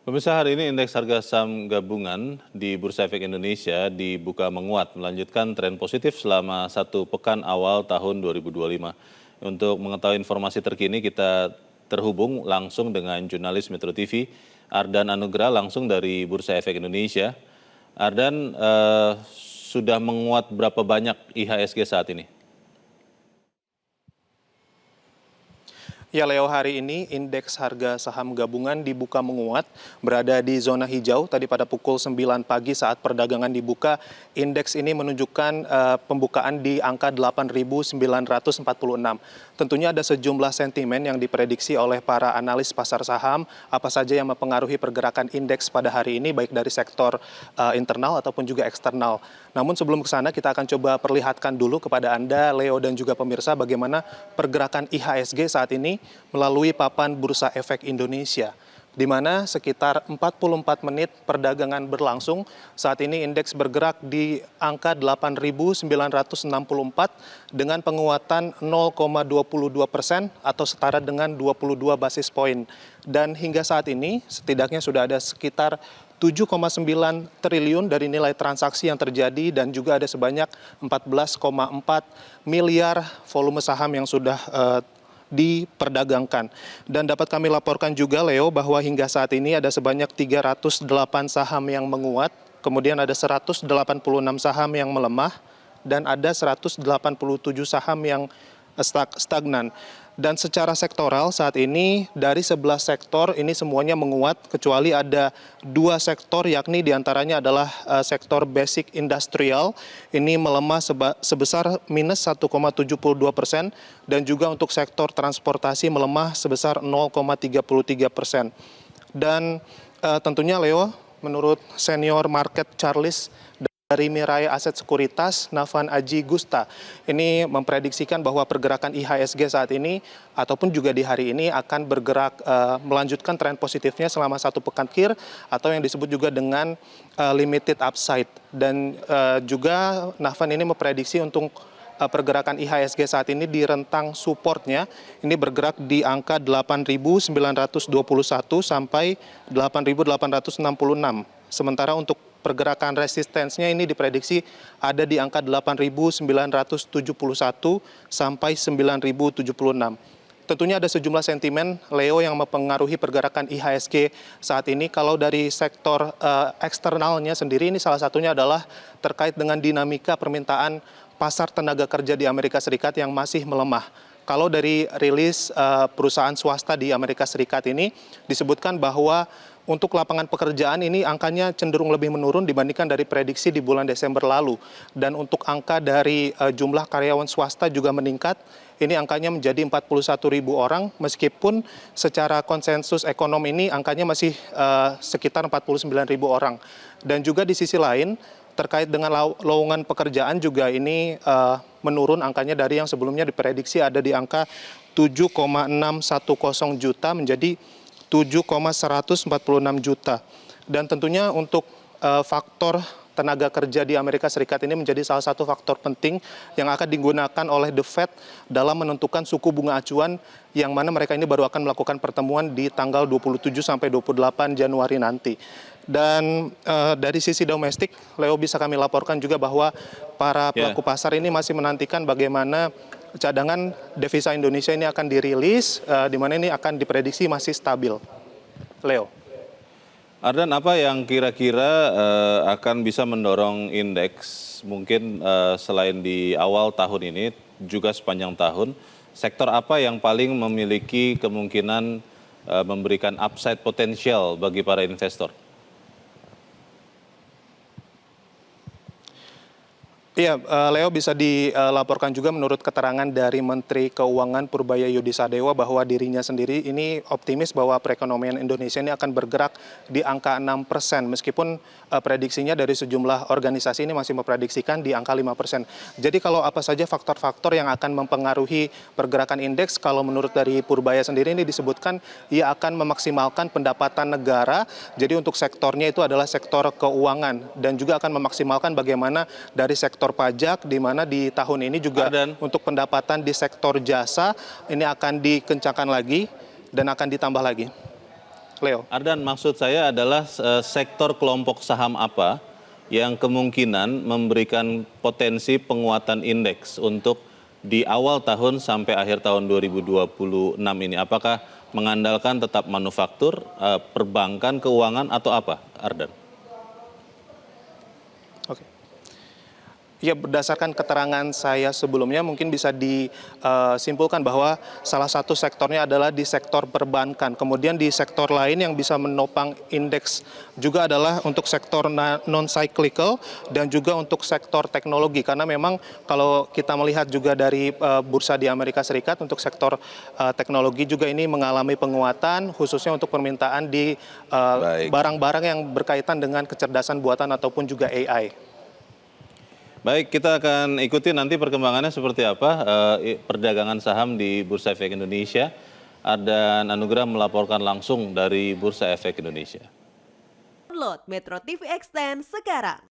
Pemirsa, hari ini indeks harga saham gabungan di Bursa Efek Indonesia dibuka menguat, melanjutkan tren positif selama satu pekan awal tahun 2025. Untuk mengetahui informasi terkini, kita terhubung langsung dengan jurnalis Metro TV, Ardan Anugrah, langsung dari Bursa Efek Indonesia. Ardan, sudah menguat berapa banyak IHSG saat ini? Ya Leo, hari ini indeks harga saham gabungan dibuka menguat, berada di zona hijau. Tadi pada pukul 9 pagi saat perdagangan dibuka, indeks ini menunjukkan pembukaan di angka 8.946. Tentunya ada sejumlah sentimen yang diprediksi oleh para analis pasar saham, apa saja yang mempengaruhi pergerakan indeks pada hari ini, baik dari sektor internal ataupun juga eksternal. Namun sebelum ke sana, kita akan coba perlihatkan dulu kepada Anda, Leo dan juga pemirsa, bagaimana pergerakan IHSG saat ini melalui papan Bursa Efek Indonesia, di mana sekitar 44 menit perdagangan berlangsung. Saat ini indeks bergerak di angka 8.964 dengan penguatan 0,22% atau setara dengan 22 basis poin. Dan hingga saat ini setidaknya sudah ada sekitar 7,9 triliun dari nilai transaksi yang terjadi dan juga ada sebanyak 14,4 miliar volume saham yang sudah diperdagangkan. Dan dapat kami laporkan juga, Leo, bahwa hingga saat ini ada sebanyak 308 saham yang menguat, kemudian ada 186 saham yang melemah, dan ada 187 saham yang stagnan. Dan secara sektoral saat ini dari 11 sektor ini semuanya menguat, kecuali ada 2 sektor, yakni diantaranya adalah sektor basic industrial, ini melemah sebesar minus 1,72%, dan juga untuk sektor transportasi melemah sebesar 0,33%. Dan tentunya Leo, menurut senior market Charles dari Mirai Aset Sekuritas, Navan Aji Gusta, ini memprediksikan bahwa pergerakan IHSG saat ini ataupun juga di hari ini akan bergerak melanjutkan tren positifnya selama satu pekan akhir, atau yang disebut juga dengan limited upside. Dan juga Navan ini memprediksi untuk pergerakan IHSG saat ini di rentang supportnya ini bergerak di angka 8.921 sampai 8.866. Sementara untuk pergerakan resistensinya ini diprediksi ada di angka 8.971 sampai 9.076. Tentunya ada sejumlah sentimen, Leo, yang mempengaruhi pergerakan IHSG saat ini. Kalau dari sektor eksternalnya sendiri, ini salah satunya adalah terkait dengan dinamika permintaan pasar tenaga kerja di Amerika Serikat yang masih melemah. Kalau dari rilis perusahaan swasta di Amerika Serikat ini disebutkan bahwa untuk lapangan pekerjaan ini angkanya cenderung lebih menurun dibandingkan dari prediksi di bulan Desember lalu. Dan untuk angka dari jumlah karyawan swasta juga meningkat. Ini angkanya menjadi 41.000 orang, meskipun secara konsensus ekonom ini angkanya masih sekitar 49.000 orang. Dan juga di sisi lain, terkait dengan lowongan pekerjaan juga ini menurun angkanya dari yang sebelumnya diprediksi ada di angka 7,610 juta menjadi 7,146 juta. Dan tentunya untuk faktor tenaga kerja di Amerika Serikat ini menjadi salah satu faktor penting yang akan digunakan oleh The Fed dalam menentukan suku bunga acuan, yang mana mereka ini baru akan melakukan pertemuan di tanggal 27 sampai 28 Januari nanti. Dan dari sisi domestik, Leo, bisa kami laporkan juga bahwa para pelaku pasar ini masih menantikan bagaimana cadangan devisa Indonesia ini akan dirilis, di mana ini akan diprediksi masih stabil. Leo. Ardan, apa yang kira-kira akan bisa mendorong indeks mungkin selain di awal tahun ini, juga sepanjang tahun, sektor apa yang paling memiliki kemungkinan memberikan upside potensial bagi para investor? Iya, Leo, bisa dilaporkan juga menurut keterangan dari Menteri Keuangan Purbaya Yudisadewa bahwa dirinya sendiri ini optimis bahwa perekonomian Indonesia ini akan bergerak di angka 6%, meskipun prediksinya dari sejumlah organisasi ini masih memprediksikan di angka 5%. Jadi kalau apa saja faktor-faktor yang akan mempengaruhi pergerakan indeks, kalau menurut dari Purbaya sendiri ini disebutkan ia akan memaksimalkan pendapatan negara. Jadi untuk sektornya itu adalah sektor keuangan, dan juga akan memaksimalkan bagaimana dari sektor pajak, di mana di tahun ini juga untuk pendapatan di sektor jasa ini akan dikencangkan lagi dan akan ditambah lagi. Leo. Ardan, maksud saya adalah sektor kelompok saham apa yang kemungkinan memberikan potensi penguatan indeks untuk di awal tahun sampai akhir tahun 2026 ini? Apakah mengandalkan tetap manufaktur, perbankan, keuangan, atau apa, Ardan? Oke. Ya, berdasarkan keterangan saya sebelumnya mungkin bisa disimpulkan bahwa salah satu sektornya adalah di sektor perbankan. Kemudian di sektor lain yang bisa menopang indeks juga adalah untuk sektor non-cyclical dan juga untuk sektor teknologi. Karena memang kalau kita melihat juga dari bursa di Amerika Serikat untuk sektor teknologi juga ini mengalami penguatan khususnya untuk permintaan di Baik. barang-barang yang berkaitan dengan kecerdasan buatan ataupun juga AI. Baik, kita akan ikuti nanti perkembangannya seperti apa perdagangan saham di Bursa Efek Indonesia. Ardan Anugrah melaporkan langsung dari Bursa Efek Indonesia. Download Metro TV Extend sekarang.